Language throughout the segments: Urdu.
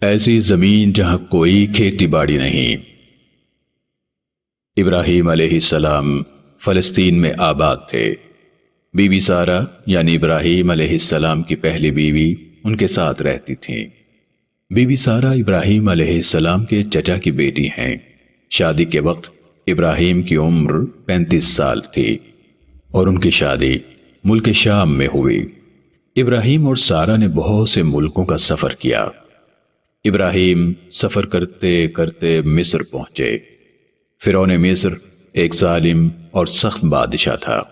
ایسی زمین جہاں کوئی کھیتی باڑی نہیں۔ ابراہیم علیہ السلام فلسطین میں آباد تھے۔ بی بی سارہ یعنی ابراہیم علیہ السلام کی پہلی بیوی ان کے ساتھ رہتی تھیں۔ بی بی سارہ ابراہیم علیہ السلام کے چچا کی بیٹی ہیں۔ شادی کے وقت ابراہیم کی عمر 35 سال تھی اور ان کی شادی ملک شام میں ہوئی۔ ابراہیم اور سارہ نے بہت سے ملکوں کا سفر کیا۔ ابراہیم سفر کرتے کرتے مصر پہنچے۔ فرعون مصر ایک ظالم اور سخت بادشاہ تھا۔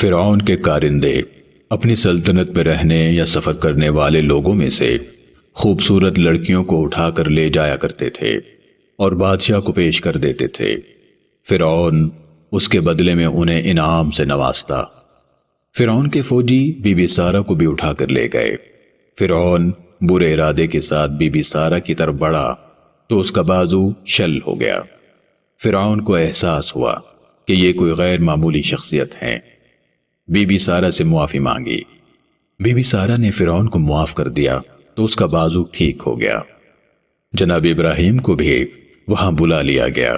فرعون کے کارندے اپنی سلطنت میں رہنے یا سفر کرنے والے لوگوں میں سے خوبصورت لڑکیوں کو اٹھا کر لے جایا کرتے تھے اور بادشاہ کو پیش کر دیتے تھے۔ فرعون اس کے بدلے میں انہیں انعام سے نوازتا۔ فرعون کے فوجی بی بی سارہ کو بھی اٹھا کر لے گئے۔ فرعون برے ارادے کے ساتھ بی بی سارہ کی طرف بڑھا تو اس کا بازو شل ہو گیا۔ فرعون کو احساس ہوا کہ یہ کوئی غیر معمولی شخصیت ہے۔ بی بی سارہ سے معافی مانگی۔ بی بی سارہ نے فرعون کو معاف کر دیا تو اس کا بازو ٹھیک ہو گیا۔ جناب ابراہیم کو بھی وہاں بلا لیا گیا۔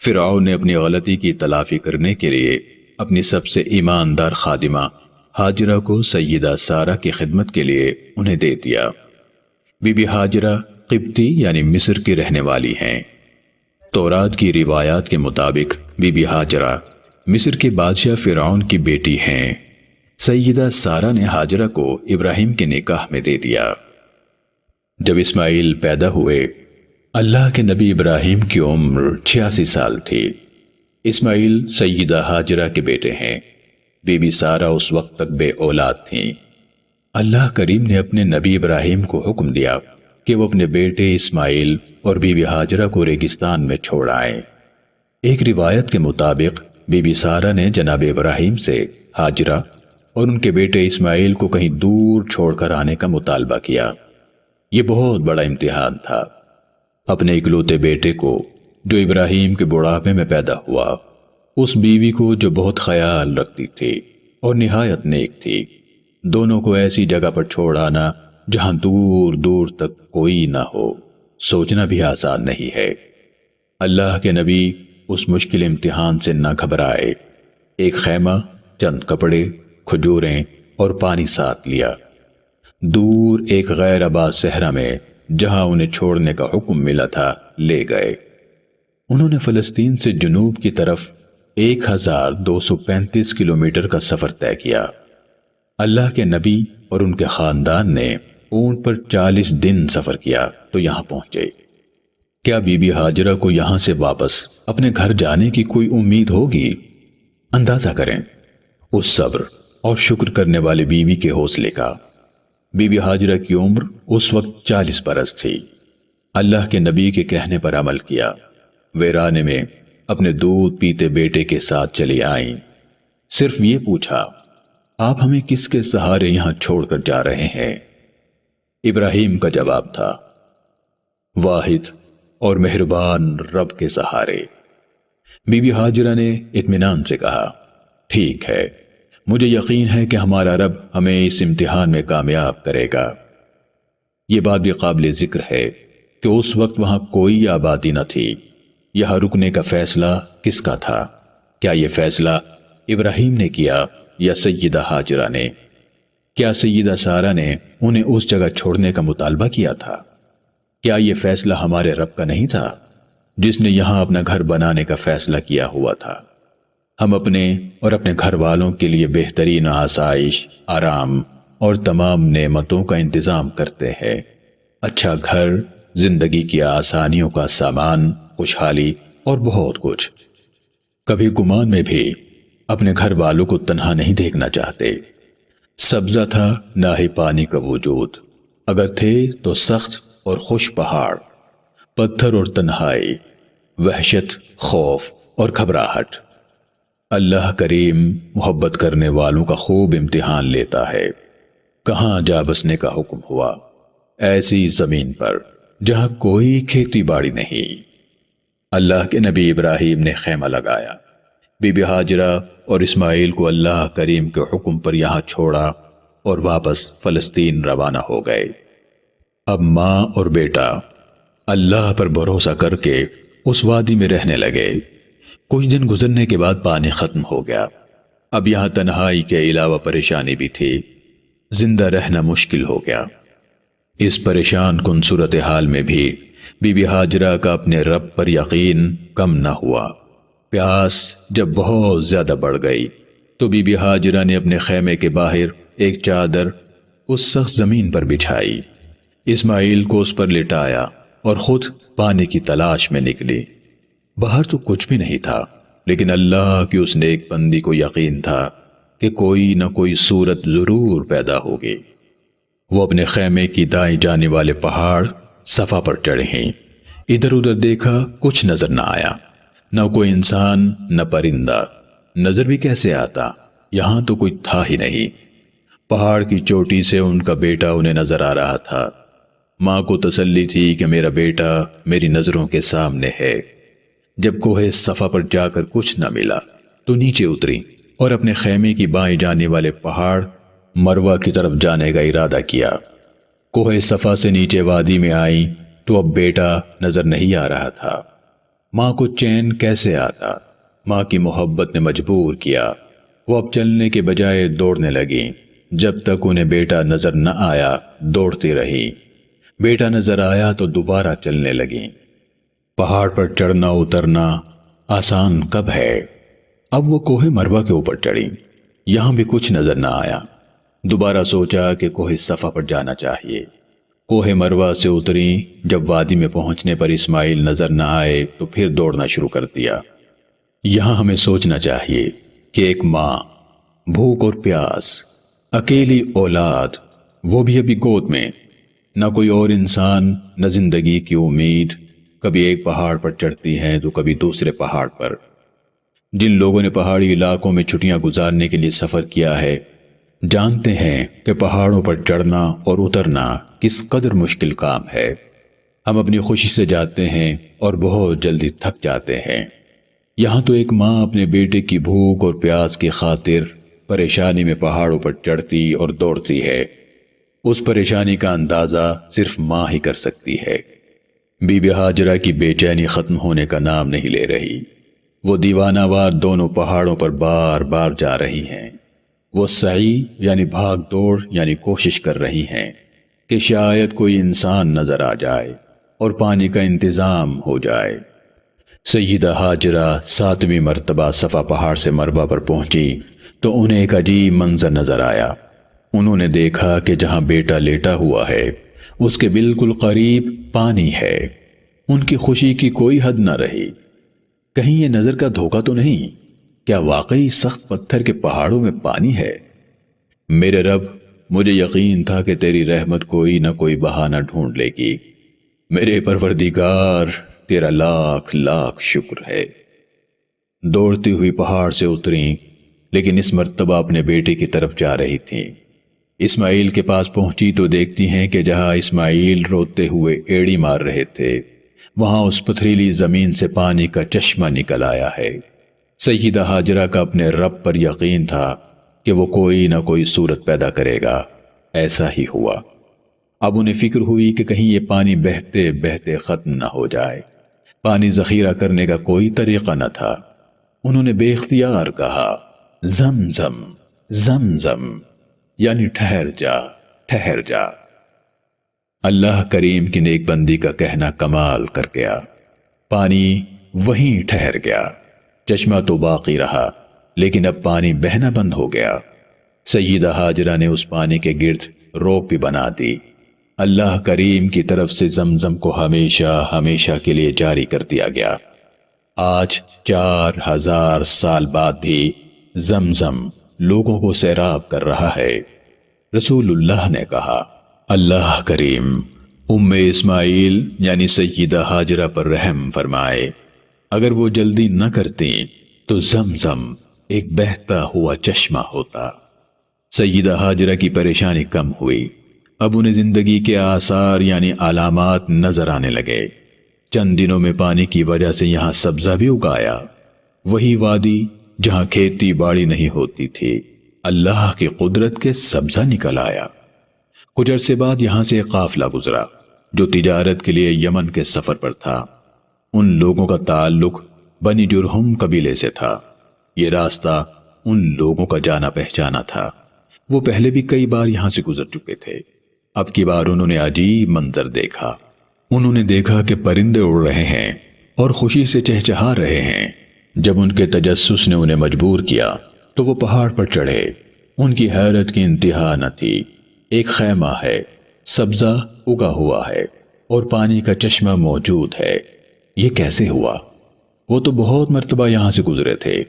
فرعون نے اپنی غلطی کی تلافی کرنے کے لیے اپنی سب سے ایماندار خادمہ ہاجرہ کو سیدہ سارہ کی خدمت کے لیے انہیں دے دیا۔ بی بی ہاجرہ قبطی یعنی مصر کی رہنے والی ہیں۔ تورات کی روایات کے مطابق بی بی ہاجرہ مصر کے بادشاہ فرعون کی بیٹی ہیں۔ سیدہ سارہ نے ہاجرہ کو ابراہیم کے نکاح میں دے دیا۔ جب اسماعیل پیدا ہوئے، اللہ کے نبی ابراہیم کی عمر 86 سال تھی۔ اسماعیل سیدہ ہاجرہ کے بیٹے ہیں۔ بی بی سارہ اس وقت تک بے اولاد تھیں۔ اللہ کریم نے اپنے نبی ابراہیم کو حکم دیا کہ وہ اپنے بیٹے اسماعیل اور بی بی ہاجرہ کو ریگستان میں چھوڑ آئیں۔ ایک روایت کے مطابق بی بی سارہ نے جناب ابراہیم سے ہاجرہ اور ان کے بیٹے اسماعیل کو کہیں دور چھوڑ کر آنے کا مطالبہ کیا۔ یہ بہت بڑا امتحان تھا۔ اپنے اکلوتے بیٹے کو جو ابراہیم کے بڑھاپے میں پیدا ہوا، اس بیوی کو جو بہت خیال رکھتی تھی اور نہایت نیک تھی، دونوں کو ایسی جگہ پر چھوڑ آنا جہاں دور دور تک کوئی نہ ہو، سوچنا بھی آسان نہیں ہے۔ اللہ کے نبی اس مشکل امتحان سے نہ گھبرائے۔ ایک خیمہ، چند کپڑے، کھجوریں اور پانی ساتھ لیا۔ دور ایک غیر آباد صحرا میں جہاں انہیں چھوڑنے کا حکم ملا تھا لے گئے۔ انہوں نے فلسطین سے جنوب کی طرف 1235 کلومیٹر کا سفر طے کیا۔ اللہ کے نبی اور ان کے خاندان نے اونٹ پر 40 دن سفر کیا تو یہاں پہنچے۔ کیا بی بی ہاجرہ کو یہاں سے واپس اپنے گھر جانے کی کوئی امید ہوگی؟ اندازہ کریں اس صبر اور شکر کرنے والے بیوی کے حوصلے کا۔ بی بی ہاجرہ کی عمر اس وقت 40 برس تھی۔ اللہ کے نبی کے کہنے پر عمل کیا۔ ویرانے میں اپنے دودھ پیتے بیٹے کے ساتھ چلی آئیں۔ صرف یہ پوچھا، آپ ہمیں کس کے سہارے یہاں چھوڑ کر جا رہے ہیں؟ ابراہیم کا جواب تھا، واحد اور مہربان رب کے سہارے۔ بی بی ہاجرہ نے اطمینان سے کہا، ٹھیک ہے، مجھے یقین ہے کہ ہمارا رب ہمیں اس امتحان میں کامیاب کرے گا۔ یہ بات بھی قابل ذکر ہے کہ اس وقت وہاں کوئی آبادی نہ تھی۔ یہاں رکنے کا فیصلہ کس کا تھا؟ کیا یہ فیصلہ ابراہیم نے کیا یا سیدہ ہاجرہ نے؟ کیا سیدہ سارہ نے انہیں اس جگہ چھوڑنے کا مطالبہ کیا تھا؟ کیا یہ فیصلہ ہمارے رب کا نہیں تھا جس نے یہاں اپنا گھر بنانے کا فیصلہ کیا ہوا تھا؟ ہم اپنے اور اپنے گھر والوں کے لیے بہترین آسائش، آرام اور تمام نعمتوں کا انتظام کرتے ہیں۔ اچھا گھر، زندگی کی آسانیوں کا سامان، خوشحالی اور بہت کچھ۔ کبھی گمان میں بھی اپنے گھر والوں کو تنہا نہیں دیکھنا چاہتے۔ سبزہ تھا نہ ہی پانی کا وجود، اگر تھے تو سخت اور خشک پہاڑ، پتھر اور تنہائی، وحشت، خوف اور گھبراہٹ۔ اللہ کریم محبت کرنے والوں کا خوب امتحان لیتا ہے۔ کہاں جا بسنے کا حکم ہوا؟ ایسی زمین پر جہاں کوئی کھیتی باڑی نہیں۔ اللہ کے نبی ابراہیم نے خیمہ لگایا۔ بی بی ہاجرہ اور اسماعیل کو اللہ کریم کے حکم پر یہاں چھوڑا اور واپس فلسطین روانہ ہو گئے۔ اب ماں اور بیٹا اللہ پر بھروسہ کر کے اس وادی میں رہنے لگے۔ کچھ دن گزرنے کے بعد پانی ختم ہو گیا۔ اب یہاں تنہائی کے علاوہ پریشانی بھی تھی، زندہ رہنا مشکل ہو گیا۔ اس پریشان کن صورتحال میں بھی بی بی ہاجرہ کا اپنے رب پر یقین کم نہ ہوا۔ پیاس جب بہت زیادہ بڑھ گئی تو بی بی ہاجرہ نے اپنے خیمے کے باہر ایک چادر اس سخت زمین پر بچھائی، اسماعیل کو اس پر لٹایا اور خود پانی کی تلاش میں نکلی۔ باہر تو کچھ بھی نہیں تھا، لیکن اللہ کی اس نیک بندی کو یقین تھا کہ کوئی نہ کوئی صورت ضرور پیدا ہوگی۔ وہ اپنے خیمے کی دائیں جانے والے پہاڑ صفا پر چڑھے ہیں۔ ادھر ادھر دیکھا، کچھ نظر نہ آیا، نہ کوئی انسان نہ پرندہ۔ نظر بھی کیسے آتا، یہاں تو کوئی تھا ہی نہیں۔ پہاڑ کی چوٹی سے ان کا بیٹا انہیں نظر آ رہا تھا۔ ماں کو تسلی تھی کہ میرا بیٹا میری نظروں کے سامنے ہے۔ جب کوہ صفا پر جا کر کچھ نہ ملا تو نیچے اتری اور اپنے خیمے کی بائیں جانے والے پہاڑ مروہ کی طرف جانے کا ارادہ کیا۔ کوہ صفا سے نیچے وادی میں آئی تو اب بیٹا نظر نہیں آ رہا تھا۔ ماں کو چین کیسے آتا؟ ماں کی محبت نے مجبور کیا۔ وہ اب چلنے کے بجائے دوڑنے لگیں۔ جب تک انہیں بیٹا نظر نہ آیا دوڑتی رہی۔ بیٹا نظر آیا تو دوبارہ چلنے لگیں۔ پہاڑ پر چڑھنا اترنا آسان کب ہے؟ اب وہ کوہ مروہ کے اوپر چڑھی، یہاں بھی کچھ نظر نہ آیا۔ دوبارہ سوچا کہ کوہ صفا پر جانا چاہیے۔ کوہ مروہ سے اتری، جب وادی میں پہنچنے پر اسماعیل نظر نہ آئے تو پھر دوڑنا شروع کر دیا۔ یہاں ہمیں سوچنا چاہیے کہ ایک ماں، بھوک اور پیاس، اکیلی اولاد، وہ بھی ابھی گود میں، نہ کوئی اور انسان، نہ زندگی کی امید، کبھی ایک پہاڑ پر چڑھتی ہے تو کبھی دوسرے پہاڑ پر۔ جن لوگوں نے پہاڑی علاقوں میں چھٹیاں گزارنے کے لیے سفر کیا ہے جانتے ہیں کہ پہاڑوں پر چڑھنا اور اترنا کس قدر مشکل کام ہے۔ ہم اپنی خوشی سے جاتے ہیں اور بہت جلدی تھک جاتے ہیں۔ یہاں تو ایک ماں اپنے بیٹے کی بھوک اور پیاس کی خاطر پریشانی میں پہاڑوں پر چڑھتی اور دوڑتی ہے۔ اس پریشانی کا اندازہ صرف ماں ہی کر سکتی ہے۔ بی بی ہاجرہ کی بے چینی ختم ہونے کا نام نہیں لے رہی۔ وہ دیوانہ وار دونوں پہاڑوں پر بار بار جا رہی ہیں۔ وہ سعی یعنی بھاگ دوڑ یعنی کوشش کر رہی ہیں کہ شاید کوئی انسان نظر آ جائے اور پانی کا انتظام ہو جائے۔ سیدہ ہاجرہ 7ویں مرتبہ صفا پہاڑ سے مروہ پر پہنچی تو انہیں ایک عجیب منظر نظر آیا۔ انہوں نے دیکھا کہ جہاں بیٹا لیٹا ہوا ہے اس کے بالکل قریب پانی ہے۔ ان کی خوشی کی کوئی حد نہ رہی۔ کہیں یہ نظر کا دھوکہ تو نہیں؟ کیا واقعی سخت پتھر کے پہاڑوں میں پانی ہے؟ میرے رب، مجھے یقین تھا کہ تیری رحمت کوئی نہ کوئی بہانہ ڈھونڈ لے گی۔ میرے پروردگار، تیرا لاکھ لاکھ شکر ہے۔ دوڑتی ہوئی پہاڑ سے اتریں، لیکن اس مرتبہ اپنے بیٹے کی طرف جا رہی تھیں۔ اسماعیل کے پاس پہنچی تو دیکھتی ہیں کہ جہاں اسماعیل روتے ہوئے ایڑی مار رہے تھے وہاں اس پتھریلی زمین سے پانی کا چشمہ نکل آیا ہے۔ سیدہ ہاجرہ کا اپنے رب پر یقین تھا کہ وہ کوئی نہ کوئی صورت پیدا کرے گا۔ ایسا ہی ہوا۔ اب انہیں فکر ہوئی کہ کہیں یہ پانی بہتے بہتے ختم نہ ہو جائے۔ پانی ذخیرہ کرنے کا کوئی طریقہ نہ تھا۔ انہوں نے بے اختیار کہا، زمزم زمزم، یعنی ٹھہر جا ٹھہر جا۔ اللہ کریم کی نیک بندی کا کہنا کمال کر گیا۔ پانی وہیں ٹھہر گیا۔ چشمہ تو باقی رہا، لیکن اب پانی بہنا بند ہو گیا۔ سیدہ ہاجرہ نے اس پانی کے گرد روک بھی بنا دی۔ اللہ کریم کی طرف سے زمزم کو ہمیشہ ہمیشہ کے لیے جاری کر دیا گیا۔ آج 4000 سال بعد بھی زمزم لوگوں کو سیراب کر رہا ہے۔ رسول اللہ نے کہا، اللہ کریم اسماعیل یعنی سیدہ ہاجرہ پر رحم فرمائے۔ اگر وہ جلدی نہ کرتی تو زمزم ایک بہتا ہوا چشمہ ہوتا۔ سیدہ ہاجرہ کی پریشانی کم ہوئی۔ اب انہیں زندگی کے آثار یعنی علامات نظر آنے لگے۔ چند دنوں میں پانی کی وجہ سے یہاں سبزہ بھی اگایا۔ وہی وادی جہاں کھیتی باڑی نہیں ہوتی تھی، اللہ کی قدرت کے سبزہ نکل آیا۔ کچھ عرصے بعد یہاں سے ایک قافلہ گزرا۔ جو تجارت کے لیے یمن کے سفر پر تھا۔ ان لوگوں کا تعلق بنی جرہم قبیلے سے تھا۔ یہ راستہ ان لوگوں کا جانا پہچانا تھا۔ وہ پہلے بھی کئی بار یہاں سے گزر چکے تھے۔ اب کی بار انہوں نے عجیب منظر دیکھا۔ انہوں نے دیکھا کہ پرندے اڑ رہے ہیں اور خوشی سے چہچہا رہے ہیں۔ جب ان کے تجسس نے انہیں مجبور کیا تو وہ پہاڑ پر چڑھے۔ ان کی حیرت کی انتہا نہ تھی۔ ایک خیمہ ہے، سبزہ اگا ہوا ہے اور پانی کا چشمہ موجود ہے۔ یہ کیسے ہوا؟ وہ تو بہت مرتبہ یہاں سے گزرے تھے۔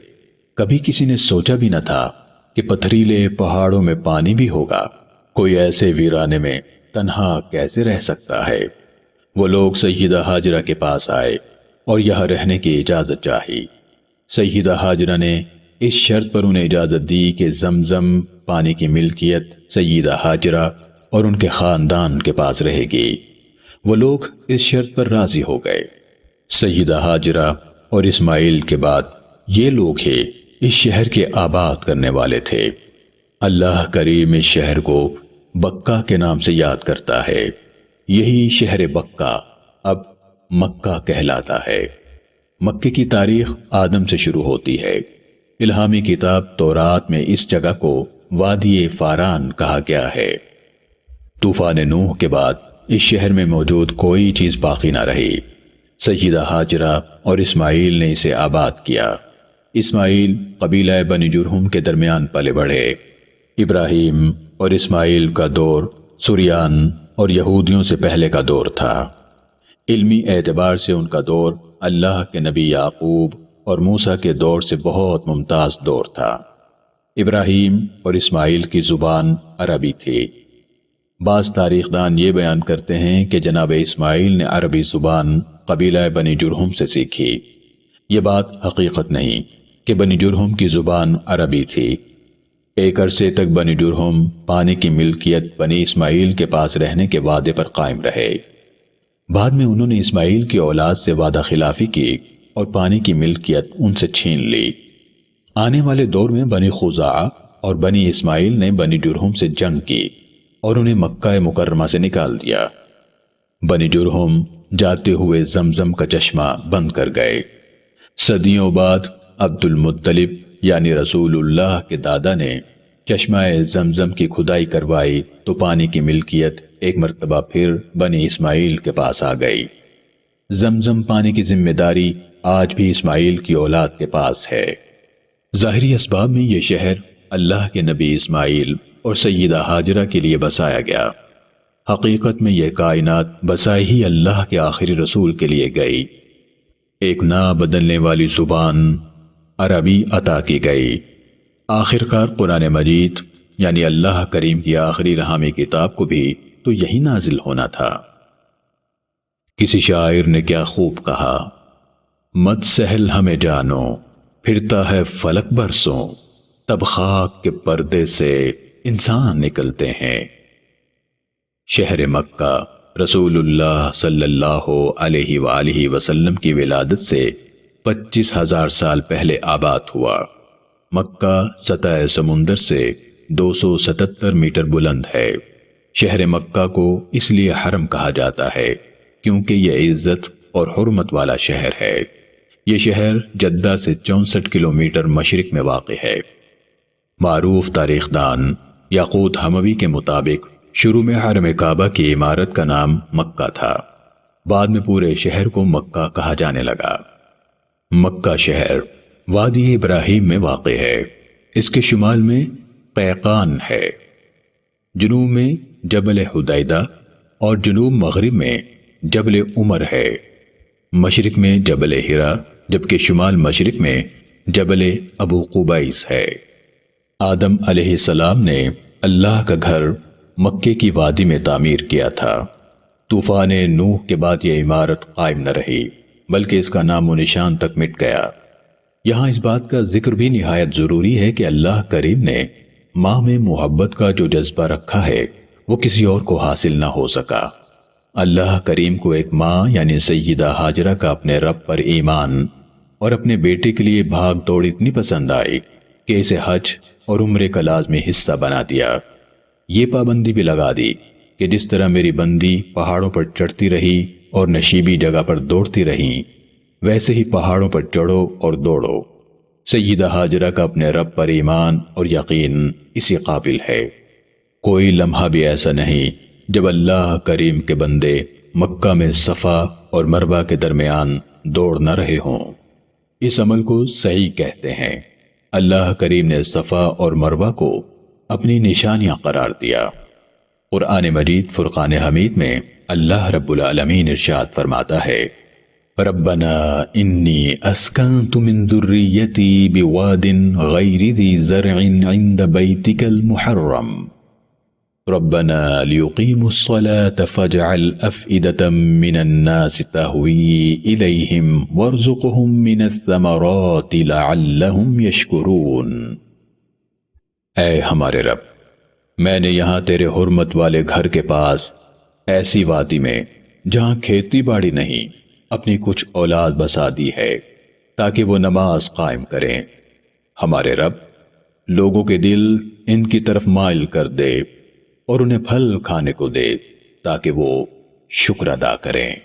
کبھی کسی نے سوچا بھی نہ تھا کہ پتھریلے پہاڑوں میں پانی بھی ہوگا۔ کوئی ایسے ویرانے میں تنہا کیسے رہ سکتا ہے؟ وہ لوگ سیدہ ہاجرہ کے پاس آئے اور یہاں رہنے کی اجازت چاہی۔ سیدہ ہاجرہ نے اس شرط پر انہیں اجازت دی کہ زمزم پانی کی ملکیت سیدہ ہاجرہ اور ان کے خاندان کے پاس رہے گی۔ وہ لوگ اس شرط پر راضی ہو گئے۔ سیدہ ہاجرہ اور اسماعیل کے بعد یہ لوگ ہی اس شہر کے آباد کرنے والے تھے۔ اللہ کریم اس شہر کو بکہ کے نام سے یاد کرتا ہے۔ یہی شہر بکہ اب مکہ کہلاتا ہے۔ مکے کی تاریخ آدم سے شروع ہوتی ہے۔ الہامی کتاب تورات میں اس جگہ کو وادی فاران کہا گیا ہے۔ طوفان نوح کے بعد اس شہر میں موجود کوئی چیز باقی نہ رہی۔ سیدہ ہاجرہ اور اسماعیل نے اسے آباد کیا۔ اسماعیل قبیلہ بنی جرہم کے درمیان پلے بڑھے۔ ابراہیم اور اسماعیل کا دور سریان اور یہودیوں سے پہلے کا دور تھا۔ علمی اعتبار سے ان کا دور اللہ کے نبی یعقوب اور موسیٰ کے دور سے بہت ممتاز دور تھا۔ ابراہیم اور اسماعیل کی زبان عربی تھی۔ بعض تاریخ دان یہ بیان کرتے ہیں کہ جناب اسماعیل نے عربی زبان قبیلہ بنی جرہم سے سیکھی۔ یہ بات حقیقت نہیں کہ بنی جرہم کی زبان عربی تھی۔ ایک عرصے تک بنی جرہم پانی کی ملکیت بنی اسماعیل کے پاس رہنے کے وعدے پر قائم رہے۔ بعد میں انہوں نے اسماعیل کی اولاد سے وعدہ خلافی کی اور پانی کی ملکیت ان سے چھین لی۔ آنے والے دور میں بنی خزاعہ اور بنی اسماعیل نے بنی جرہم سے جنگ کی اور انہیں مکہ مکرمہ سے نکال دیا۔ بنی جرہم جاتے ہوئے زمزم کا چشمہ بند کر گئے۔ صدیوں بعد عبد المطلب یعنی رسول اللہ کے دادا نے چشمہ زمزم کی کھدائی کروائی تو پانی کی ملکیت ایک مرتبہ پھر بنی اسماعیل کے پاس آ گئی۔ زمزم پانی کی ذمہ داری آج بھی اسماعیل کی اولاد کے پاس ہے۔ ظاہری اسباب میں یہ شہر اللہ کے نبی اسماعیل اور سیدہ ہاجرہ کے لیے بسایا گیا۔ حقیقت میں یہ کائنات بسائی ہی اللہ کے آخری رسول کے لیے گئی۔ ایک نہ بدلنے والی زبان عربی عطا کی گئی۔ آخرکار قرآن مجید یعنی اللہ کریم کی آخری الہامی کتاب کو بھی تو یہی نازل ہونا تھا۔ کسی شاعر نے کیا خوب کہا، مت سہل ہمیں جانو پھرتا ہے فلک برسوں، تب خاک کے پردے سے انسان نکلتے ہیں۔ شہر مکہ رسول اللہ صلی اللہ علیہ وآلہ وسلم کی ولادت سے 25,000 سال پہلے آباد ہوا۔ مکہ سطح سمندر سے 277 میٹر بلند ہے۔ شہر مکہ کو اس لیے حرم کہا جاتا ہے کیونکہ یہ عزت اور حرمت والا شہر ہے۔ یہ شہر جدہ سے 64 کلومیٹر مشرق میں واقع ہے۔ معروف تاریخ دان یاقوت حموی کے مطابق شروع میں حرم کعبہ کی عمارت کا نام مکہ تھا، بعد میں پورے شہر کو مکہ کہا جانے لگا۔ مکہ شہر وادی ابراہیم میں واقع ہے۔ اس کے شمال میں قیقان ہے، جنوب میں جبل حدیدہ اور جنوب مغرب میں جبل عمر ہے، مشرق میں جبل ہرا جبکہ شمال مشرق میں جبل ابو قبیس ہے۔ آدم علیہ السلام نے اللہ کا گھر مکے کی وادی میں تعمیر کیا تھا۔ طوفان نوح کے بعد یہ عمارت قائم نہ رہی بلکہ اس کا نام و نشان تک مٹ گیا۔ یہاں اس بات کا ذکر بھی نہایت ضروری ہے کہ اللہ کریم نے ماں میں محبت کا جو جذبہ رکھا ہے وہ کسی اور کو حاصل نہ ہو سکا۔ اللہ کریم کو ایک ماں یعنی سیدہ ہاجرہ کا اپنے رب پر ایمان اور اپنے بیٹے کے لیے بھاگ دوڑ اتنی پسند آئی کہ اسے حج اور عمرے کا لازمی حصہ بنا دیا۔ یہ پابندی بھی لگا دی کہ جس طرح میری بندی پہاڑوں پر چڑھتی رہی اور نشیبی جگہ پر دوڑتی رہیں، ویسے ہی پہاڑوں پر چڑھو اور دوڑو۔ سیدہ ہاجرہ کا اپنے رب پر ایمان اور یقین اسی قابل ہے۔ کوئی لمحہ بھی ایسا نہیں جب اللہ کریم کے بندے مکہ میں صفا اور مروہ کے درمیان دوڑ نہ رہے ہوں۔ اس عمل کو سعی کہتے ہیں۔ اللہ کریم نے صفا اور مروہ کو اپنی نشانیاں قرار دیا۔ قرآن مجید فرقان حمید میں اللہ رب العالمین ارشاد فرماتا ہے، ربنا انی اسکنت من ذریتی بواد غیر ذی زرع عند بیتک المحرم ربنا لیقیموا الصلاة فاجعل افئدة من الناس تہوی الیہم وارزقہم من الثمرات لعلہم یشکرون۔ اے ہمارے رب، میں نے یہاں تیرے حرمت والے گھر کے پاس ایسی وادی میں جہاں کھیتی باڑی نہیں اپنی کچھ اولاد بسا دی ہے تاکہ وہ نماز قائم کریں۔ ہمارے رب، لوگوں کے دل ان کی طرف مائل کر دے اور انہیں پھل کھانے کو دے تاکہ وہ شکر ادا کریں۔